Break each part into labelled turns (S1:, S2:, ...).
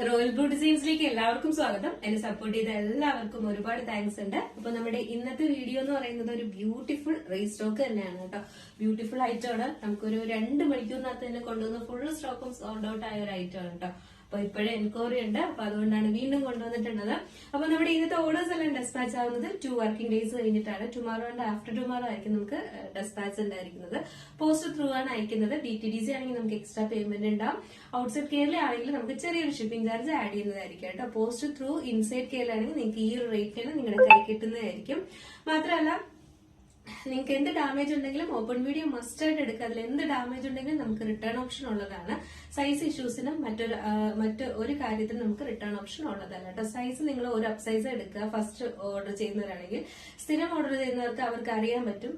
S1: Royal blue ഡിസൈൻസിലേക്ക് എല്ലാവർക്കും സ്വാഗതം. എന്നെ സപ്പോർട്ട് ചെയ്ത എല്ലാവർക്കും ഒരുപാട് താങ്ക്സ് ഉണ്ട്. അപ്പൊ നമ്മുടെ ഇന്നത്തെ വീഡിയോ എന്ന് പറയുന്നത് ഒരു ബ്യൂട്ടിഫുൾ റീസ്റ്റോക്ക് തന്നെയാണ് കേട്ടോ. ബ്യൂട്ടിഫുൾ ഐറ്റം ആണ്. നമുക്കൊരു 2 മണിക്കൂറിനകത്ത് തന്നെ കൊണ്ടുവന്ന് ഫുൾ സ്റ്റോക്കും സോൾഡ് ഔട്ട് ആയ ഒരു ഐറ്റം ആണ് കേട്ടോ. അപ്പൊ ഇപ്പോഴും എൻക്വയറി ഉണ്ട്. അപ്പൊ അതുകൊണ്ടാണ് വീണ്ടും കൊണ്ടുവന്നിട്ടുള്ളത്. അപ്പൊ നമ്മുടെ ഇന്നത്തെ ഓർഡേഴ്സ് എല്ലാം ഡെസ്പാച്ച് ആവുന്നത് 2 വർക്കിംഗ് ഡേയ്സ് കഴിഞ്ഞിട്ടാണ്. ടുമാറോ ആൻഡ് ആഫ്റ്റർ ടുമാറോ ആയിരിക്കും നമുക്ക് ഡെസ്പാച്ച് ഉണ്ടായിരിക്കുന്നത്. പോസ്റ്റ് ത്രൂ ആണ് അയക്കുന്നത്. DTDC ആണെങ്കിൽ നമുക്ക് എക്സ്ട്രാ പേയ്മെന്റ് ഉണ്ടാവും. ഔട്ട്സൈഡ് കേരള ആണെങ്കിൽ നമുക്ക് ചെറിയൊരു ഷിപ്പിംഗ് ചാർജ് ആഡ് ചെയ്യുന്നതായിരിക്കും കേട്ടോ. പോസ്റ്റ് ത്രൂ ഇൻസൈഡ് കേരള ആണെങ്കിൽ നിങ്ങൾക്ക് ഈ ഒരു റേറ്റിന് നിങ്ങളുടെ കൈ കിട്ടുന്നതായിരിക്കും. മാത്രമല്ല നിങ്ങൾക്ക് എന്ത് ഡാമേജ് ഉണ്ടെങ്കിലും ഓപ്പൺ വീഡിയോ മസ്റ്റ് ആയിട്ട് എടുക്കുക. അതിൽ എന്ത് ഡാമേജ് ഉണ്ടെങ്കിലും നമുക്ക് റിട്ടേൺ ഓപ്ഷൻ ഉള്ളതാണ്. സൈസ് ഇഷ്യൂസിനും മറ്റൊരു കാര്യത്തിനും നമുക്ക് റിട്ടേൺ ഓപ്ഷൻ ഉള്ളതല്ല കേട്ടോ. സൈസ് നിങ്ങൾ ഒരു അപ് സൈസ് എടുക്കുക. ഫസ്റ്റ് ഓർഡർ ചെയ്യുന്നവരാണെങ്കിൽ സ്ഥിരം ഓർഡർ ചെയ്യുന്നവർക്ക് അവർക്ക് അറിയാൻ പറ്റും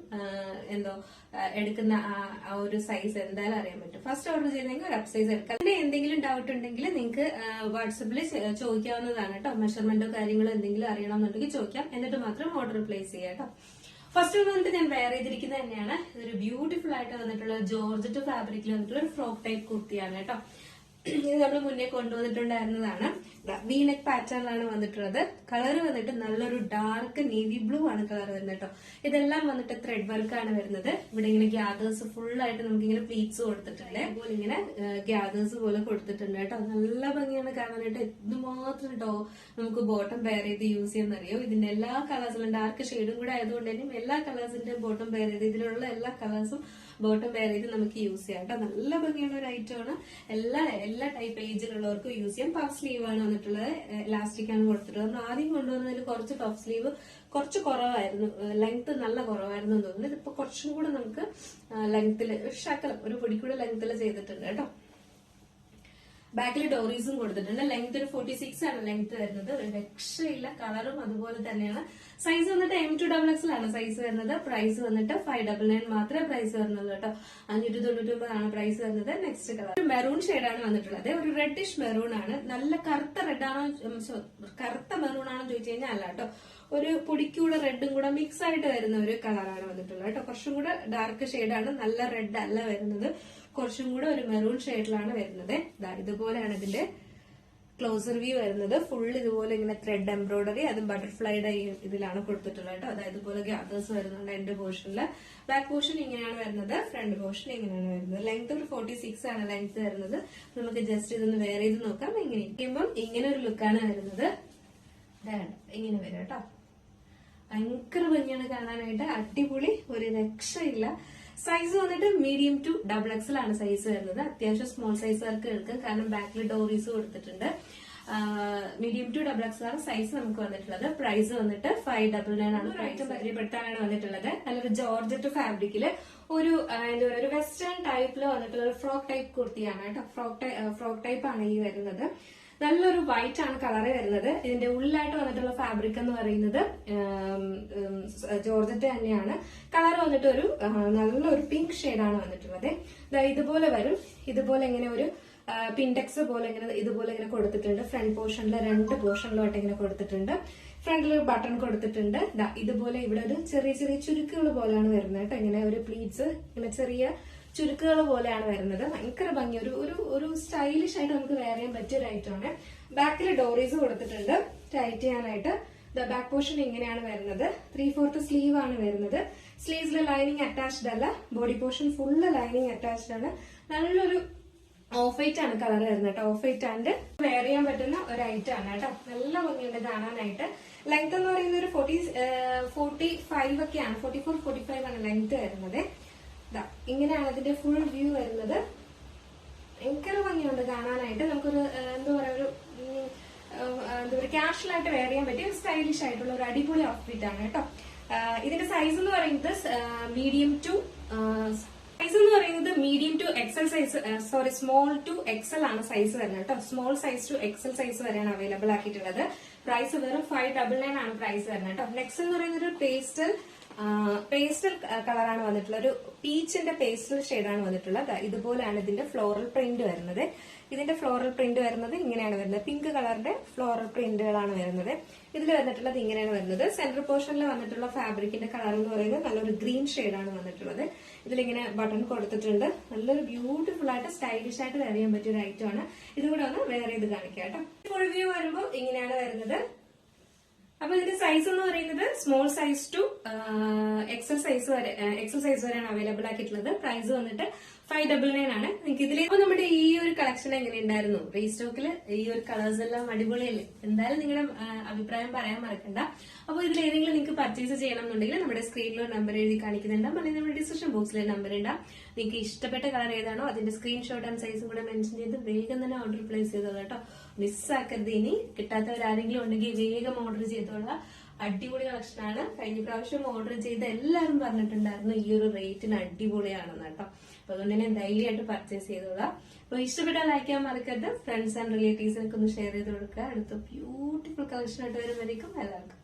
S1: എടുക്കുന്ന ആ ഒരു സൈസ് എന്തായാലും അറിയാൻ പറ്റും. ഫസ്റ്റ് ഓർഡർ ചെയ്യുന്നെങ്കിൽ ഒരു അപ് സൈസ് എടുക്കുക. അതിന് എന്തെങ്കിലും ഡൗട്ട് ഉണ്ടെങ്കിൽ നിങ്ങൾക്ക് വാട്സപ്പിൽ ചോദിക്കാവുന്നതാണ് കേട്ടോ. മെഷർമെന്റോ കാര്യങ്ങളോ എന്തെങ്കിലും അറിയണമെന്നുണ്ടെങ്കിൽ ചോദിക്കാം. എന്നിട്ട് മാത്രം ഓർഡർ പ്ലേസ് ചെയ്യാം കേട്ടോ. ഫസ്റ്റ് വന്നിട്ട് ഞാൻ വെയർ ചെയ്തിരിക്കുന്നത് തന്നെയാണ്. ഇതൊരു ബ്യൂട്ടിഫുൾ ആയിട്ട് വന്നിട്ടുള്ള ജോർജറ്റ് ഫാബ്രിക്കിൽ വന്നിട്ടുള്ള ഒരു ഫ്രോക്ക് ടൈപ്പ് കുർത്തിയാണ് കേട്ടോ. ഇത് നമ്മൾ മുന്നേ കൊണ്ടുവന്നിട്ടുണ്ടായിരുന്നതാണ്. വീനെക്ക് പാറ്റേണിലാണ് വന്നിട്ടുള്ളത്. കളർ വന്നിട്ട് നല്ലൊരു ഡാർക്ക് നേവി ബ്ലൂ ആണ് കളർ വരുന്നത് കേട്ടോ. ഇതെല്ലാം വന്നിട്ട് ത്രെഡ് വർക്കാണ് വരുന്നത്. ഇവിടെ ഇങ്ങനെ ഗ്യാദേഴ്സ് ഫുൾ ആയിട്ട് നമുക്ക് ഇങ്ങനെ പ്ലീറ്റ്സ് കൊടുത്തിട്ടുണ്ട്. അതുപോലെ ഇങ്ങനെ ഗ്യാദേഴ്സ് പോലെ കൊടുത്തിട്ടുണ്ട് കേട്ടോ. നല്ല ഭംഗിയാണ് കാണാനായിട്ട്. എന്തുമാത്രം കേട്ടോ നമുക്ക് ബോട്ടം പെയർ ചെയ്ത് യൂസ് ചെയ്യുന്നറിയോ. ഇതിന്റെ എല്ലാ കളേഴ്സിലും ഡാർക്ക് ഷെയ്ഡും കൂടെ ആയതുകൊണ്ട് തന്നെ എല്ലാ കളേഴ്സിന്റെ ബോട്ടം പെയർ ചെയ്ത് ഇതിലുള്ള എല്ലാ കളേഴ്സും ബോട്ടം പെയർ ചെയ്ത് നമുക്ക് യൂസ് ചെയ്യാം കേട്ടോ. നല്ല ഭംഗിയുള്ള ഒരു ഐറ്റം ആണ്. എല്ലാ ടൈപ്പ് ഏജിലുള്ളവർക്കും യൂസ് ചെയ്യാം. പഫ് സ്ലീവ് ആണ് വന്നിട്ടുള്ളത്. ഇലാസ്റ്റിക് ആണ് കൊടുത്തിട്ടുള്ളത്. നമ്മൾ ആദ്യം കൊണ്ടുവന്നതിൽ കുറച്ച് പഫ് സ്ലീവ് കുറച്ച് കുറവായിരുന്നു. ലെങ്ത് നല്ല കുറവായിരുന്നു എന്ന് തോന്നുന്നു. ഇതിപ്പോ കുറച്ചും കൂടെ നമുക്ക് ലെങ്ത്തിൽ ഒരു പൊടിക്കൂടെ ലെങ്ത്തിൽ ചെയ്തിട്ടുണ്ട് കേട്ടോ. ബാക്കിൽ ഡോറീസും കൊടുത്തിട്ടുണ്ട്. ലെങ്ത് ഒരു 46 ആണ് ലെങ്ത് വരുന്നത്. ഒരു രക്ഷയില്ല. കളറും അതുപോലെ തന്നെയാണ്. സൈസ് വന്നിട്ട് M2XX ആണ് സൈസ് വരുന്നത്. പ്രൈസ് വന്നിട്ട് 599 മാത്രമേ പ്രൈസ് വരുന്നുള്ളൂ കേട്ടോ. 599 ആണ് പ്രൈസ് വരുന്നത്. നെക്സ്റ്റ് കളർ ഒരു മെറൂൺ ഷെയ്ഡാണ് വന്നിട്ടുള്ളത്. ഒരു റെഡിഷ് മെറൂൺ ആണ്. നല്ല കറുത്ത റെഡ് ആണോ കറുത്ത മെറൂൺ ആണോ ചോദിച്ചു കഴിഞ്ഞാൽ അല്ല കേട്ടോ. ഒരു പൊടിക്കൂടെ റെഡും കൂടെ മിക്സ് ആയിട്ട് വരുന്ന ഒരു കളറാണ് വന്നിട്ടുള്ളത് കേട്ടോ. കുറച്ചും കൂടെ ഡാർക്ക് ഷെയ്ഡാണ്. നല്ല റെഡ് അല്ല വരുന്നത്. കുറച്ചും കൂടെ ഒരു മെറൂൺ ഷെയ്ഡിലാണ് വരുന്നത്. ഇതുപോലെയാണ് ഇതിന്റെ ക്ലോസർ വ്യൂ വരുന്നത്. ഫുൾ ഇതുപോലെ ഇങ്ങനെ ത്രെഡ് എംബ്രോയിഡറി അതും ബട്ടർഫ്ലൈയുടെ ഇതിലാണ് കൊടുത്തിട്ടുള്ളത് കേട്ടോ. അതായത് ഇതുപോലെ ഗ്യാദേഴ്സ് വരുന്നുണ്ട് എന്റെ പോർഷനിൽ. ബാക്ക് പോർഷൻ ഇങ്ങനെയാണ് വരുന്നത്. ഫ്രണ്ട് പോർഷൻ ഇങ്ങനെയാണ് വരുന്നത്. ലെങ്ത് ഒരു 46 ആണ് ലെങ്ത് വരുന്നത്. നമുക്ക് ജസ്റ്റ് ഇതൊന്ന് വെയർ ചെയ്ത് നോക്കാം. ഇങ്ങനെ ഇരിക്കുമ്പം ഇങ്ങനെ ഒരു ലുക്കാണ് വരുന്നത്. ഇങ്ങനെ വരും കേട്ടോ. ഭയങ്കര ഭംഗിയാണ് കാണാനായിട്ട്. അടിപൊളി. ഒരു രക്ഷയില്ല. സൈസ് വന്നിട്ട് മീഡിയം ടു XXL ആണ് സൈസ് വരുന്നത്. അത്യാവശ്യം സ്മോൾ സൈസ് വർക്ക് എടുക്കും. കാരണം ബാക്കിൽ ഡോറീസ് കൊടുത്തിട്ടുണ്ട്. മീഡിയം ടു XXL ആണ് സൈസ് നമുക്ക് വന്നിട്ടുള്ളത്. പ്രൈസ് വന്നിട്ട് 599 ആണ്. ഐറ്റം പരിചയപ്പെടുത്താനാണ് വന്നിട്ടുള്ളത്. നല്ലൊരു ജോർജറ്റ് ഫാബ്രിക്കില് ഒരു ഒരു വെസ്റ്റേൺ ടൈപ്പിൽ വന്നിട്ടുള്ള ഒരു ഫ്രോക്ക് ടൈപ്പ് കുർത്തിയാണ് കേട്ടോ. ഫ്രോക്ക് ടൈപ്പ് ആണ് ഈ വരുന്നത്. നല്ലൊരു വൈറ്റ് ആണ് കളർ വരുന്നത്. ഇതിന്റെ ഉള്ളിലായിട്ട് വന്നിട്ടുള്ള ഫാബ്രിക് എന്ന് പറയുന്നത് ജോർജറ്റ് തന്നെയാണ്. കളർ വന്നിട്ട് ഒരു നല്ലൊരു പിങ്ക് ഷെയ്ഡാണ് വന്നിട്ടുള്ളത്. ഇതുപോലെ വരും. ഇതുപോലെ ഇങ്ങനെ ഒരു പിൻടെക്സ് പോലെ ഇതുപോലെ ഇങ്ങനെ കൊടുത്തിട്ടുണ്ട്. ഫ്രണ്ട് പോർഷനിൽ 2 പോർഷനിലോട്ട് ഇങ്ങനെ കൊടുത്തിട്ടുണ്ട്. ഫ്രണ്ടിൽ ഒരു ബട്ടൺ കൊടുത്തിട്ടുണ്ട്. ഇതുപോലെ ഇവിടെ ഒരു ചെറിയ ചെറിയ ചുരുക്കുകൾ പോലെയാണ് വരുന്നത് കേട്ടോ. ഇങ്ങനെ ഒരു പ്ലീറ്റ്സ് ഇങ്ങനെ ചെറിയ ചുരുക്കുകൾ പോലെയാണ് വരുന്നത്. ഭയങ്കര ഭംഗി. ഒരു സ്റ്റൈലിഷ് ആയിട്ട് നമുക്ക് വെയർ ചെയ്യാൻ പറ്റിയ ഒരു ഐറ്റം ആണ്. ബാക്കിൽ ഡോറീസ് കൊടുത്തിട്ടുണ്ട് ടൈറ്റ് ചെയ്യാനായിട്ട്. ബാക്ക് പോർഷൻ ഇങ്ങനെയാണ് വരുന്നത്. 3/4 സ്ലീവ് ആണ് വരുന്നത്. സ്ലീവ്സിൽ ലൈനിങ് അറ്റാച്ച്ഡ് അല്ല. Body portion full lining attached ആണ്. നല്ലൊരു ഓഫ് വൈറ്റ് ആണ് കളർ വരുന്നത് കേട്ടോ. ഓഫ് വൈറ്റ് ആൻഡ് വെയർ ചെയ്യാൻ പറ്റുന്ന ഒരു ഐറ്റം ആണ് കേട്ടോ. നല്ല ഭംഗിയുണ്ട് കാണാനായിട്ട്. ലെങ്ത് എന്ന് പറയുന്നത് ഒരു 45 ഒക്കെയാണ്. 44-45 ആണ് ലെങ്ത് വരുന്നത്. ഇങ്ങനെയാണ് അതിന്റെ ഫുൾ വ്യൂ വരുന്നത്. ഭയങ്കര ഭംഗിയുണ്ട് കാണാനായിട്ട്. നമുക്കൊരു എന്താ പറയാ ഒരു കാഷ്വൽ ആയിട്ട് വെയർ ചെയ്യാൻ പറ്റിയ ഒരു സ്റ്റൈലിഷ് ആയിട്ടുള്ള ഒരു അടിപൊളി ഔട്ട്ഫിറ്റ് ആണ് കേട്ടോ. ഇതിന്റെ സൈസ് എന്ന് പറയുന്നത് medium to XL size small to XL ആണ് സൈസ് വരുന്നത് കേട്ടോ. Small size to XL size വരെയാണ് അവൈലബിൾ ആക്കിയിട്ടുള്ളത്. പ്രൈസ് വെറും 599 ആണ് പ്രൈസ് വരുന്നത് കേട്ടോ. നെക്സ്റ്റ് എന്ന് പറയുന്നത് ഒരു പേസ്റ്റൽ കളറാണ് വന്നിട്ടുള്ളത്. ഒരു പീച്ചിന്റെ പേസ്റ്റൽ ഷെയ്ഡാണ് വന്നിട്ടുള്ളത്. ഇതുപോലെയാണ് ഇതിന്റെ ഫ്ലോറൽ പ്രിന്റ് വരുന്നത്. ഇതിന്റെ ഫ്ലോറൽ പ്രിന്റ് വരുന്നത് ഇങ്ങനെയാണ് വരുന്നത്. പിങ്ക് കളറിന്റെ ഫ്ലോറൽ പ്രിന്റുകളാണ് വരുന്നത്. ഇതിൽ വന്നിട്ടുള്ളത് ഇങ്ങനെയാണ് വരുന്നത്. സെന്റർ പോർഷനിൽ വന്നിട്ടുള്ള ഫാബ്രിക്കിന്റെ കളർ എന്ന് പറയുന്നത് നല്ലൊരു ഗ്രീൻ ഷെയ്ഡാണ് വന്നിട്ടുള്ളത്. ഇതിലിങ്ങനെ ബട്ടൺ കൊടുത്തിട്ടുണ്ട്. നല്ലൊരു ബ്യൂട്ടിഫുൾ ആയിട്ട് സ്റ്റൈലിഷ് ആയിട്ട് വെയർ ചെയ്യാൻ പറ്റിയ ഒരു ഐറ്റം ആണ്. ഇതുകൂടെ ഒന്ന് വെയർ ചെയ്ത് കാണിക്കാം കേട്ടോ. ഫുൾ വ്യൂ വരുമ്പോൾ ഇങ്ങനെയാണ് വരുന്നത്. അപ്പൊ ഇതിന്റെ സൈസ് എന്ന് പറയുന്നത് small size to XL size വരെയാണ് അവൈലബിൾ ആക്കിയിട്ടുള്ളത്. പ്രൈസ് വന്നിട്ട് 599 ആണ്. നിങ്ങൾക്ക് ഇതിൽ ഇപ്പൊ നമ്മുടെ ഈ ഒരു കളക്ഷൻ എങ്ങനെ ഉണ്ടായിരുന്നു? റീസ്റ്റോക്കിൽ ഈ ഒരു കളേഴ്സ് എല്ലാം അടിപൊളിയല്ലേ? എന്തായാലും നിങ്ങളുടെ അഭിപ്രായം പറയാൻ മറക്കണ്ട. അപ്പൊ ഇതിൽ ഏതെങ്കിലും നിങ്ങൾക്ക് പർച്ചേസ് ചെയ്യണം എന്നുണ്ടെങ്കിൽ നമ്മുടെ സ്ക്രീനിൽ ഒരു നമ്പർ എഴുതി കാണിക്കുന്നുണ്ടാവും, അല്ലെങ്കിൽ നമ്മുടെ ഡിസ്ക്രിപ്ഷൻ ബോക്സിൽ നമ്പർ ഉണ്ടാവും. നിങ്ങൾക്ക് ഇഷ്ടപ്പെട്ട കളർ ഏതാണോ അതിന്റെ സ്ക്രീൻഷോട്ട് ആൻഡ് സൈസും കൂടെ മെൻഷൻ ചെയ്ത് വേഗം തന്നെ ഓർഡർ പ്ലേസ് ചെയ്തോളൂ കേട്ടോ. മിസ്സാക്കരുത്. ഇനി കിട്ടാത്തവരാരെങ്കിലും ഉണ്ടെങ്കിൽ വേഗം ഓർഡർ ചെയ്തോളാം. അടിപൊളി കളക്ഷനാണ്. കഴിഞ്ഞ പ്രാവശ്യം ഓർഡർ ചെയ്ത് എല്ലാവരും പറഞ്ഞിട്ടുണ്ടായിരുന്നു ഈ ഒരു റേറ്റിന് അടിപൊളിയാണെന്ന് കേട്ടോ. അപ്പൊ അതുകൊണ്ട് തന്നെ ധൈര്യമായിട്ട് പർച്ചേസ് ചെയ്തോളാം. അപ്പൊ ഇഷ്ടപ്പെട്ടാൽ ലൈക്ക് ചെയ്യാൻ മറക്കരുത്. ഫ്രണ്ട്സ് ആൻഡ് റിലേറ്റീവ്സിനൊക്കെ ഒന്ന് ഷെയർ ചെയ്ത് കൊടുക്കുക. അടുത്ത ബ്യൂട്ടിഫുൾ കളക്ഷൻ ആയിട്ട് വരുമ്പോഴേക്കും എല്ലാവർക്കും